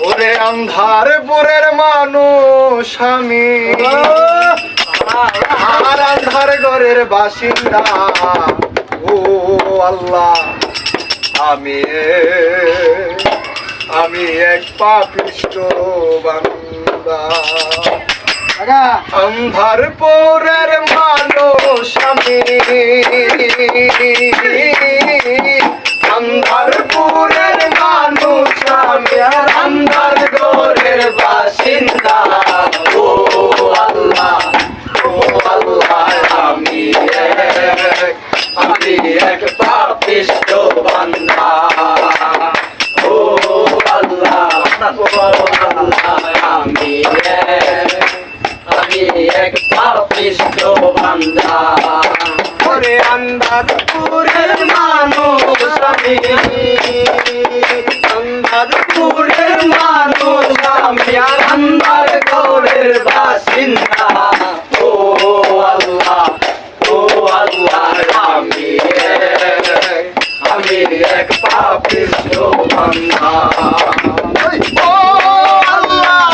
ওরে আন্ধারপুরের মানুষ আমি, আর আন্ধার ঘরের বাসিন্দা। ও আল্লাহ, আমি এক পাপিষ্ঠ বান্দা। আন্ধারপুরের মানুষ আমি, আন্ধারপুরের মানুষ আমি, আর আন্ধার ঘরের বাসিন্দা। ও আল্লাহ, ও আল্লাহ, আমি এক পাপিষ্ঠ বান্দা। ও আল্লাহ, ও আল্লাহ, আমি এক পাপিষ্ঠ বান্দা। ওরে আন্ধারপুরের মানুষ আমি, আন্ধারপুরের মানুষ আমি, আর আন্ধার ঘরের বাসিন্দা। ও আল্লাহ, ও আল্লাহ, আমি এক পাপিষ্ঠ বান্দা। ও আল্লাহ,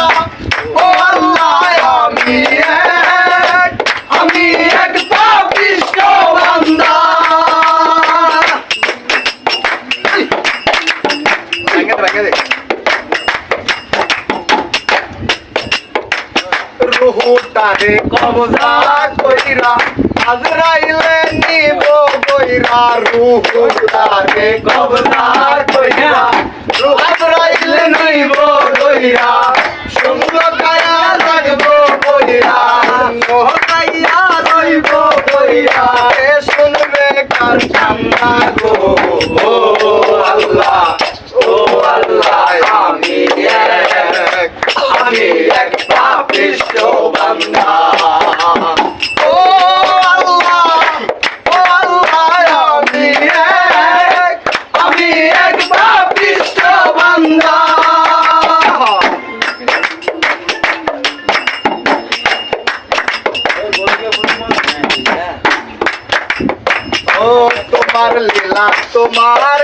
ও আল্লাহ, আমি এক পাপিষ্ঠ বান্দা। রুহুটারে কবজা কইরা আজরাইলে নিব কইরা। রুহুটারে কবজা কইরা আজরাইলে নিব কইরা। সঙ্গ কায়া লাগব কইরা, মোহকাইয়া রইব কইরা। শুনবে কার কান্না গো। ও আল্লাহ, ও আল্লাহ, আমি এক পাপিষ্ঠ বান্দা। ও আল্লাহ, ও আল্লাহ, আমি এক পাপিষ্ঠ বান্দা। ও তোমার লীলা, তোমার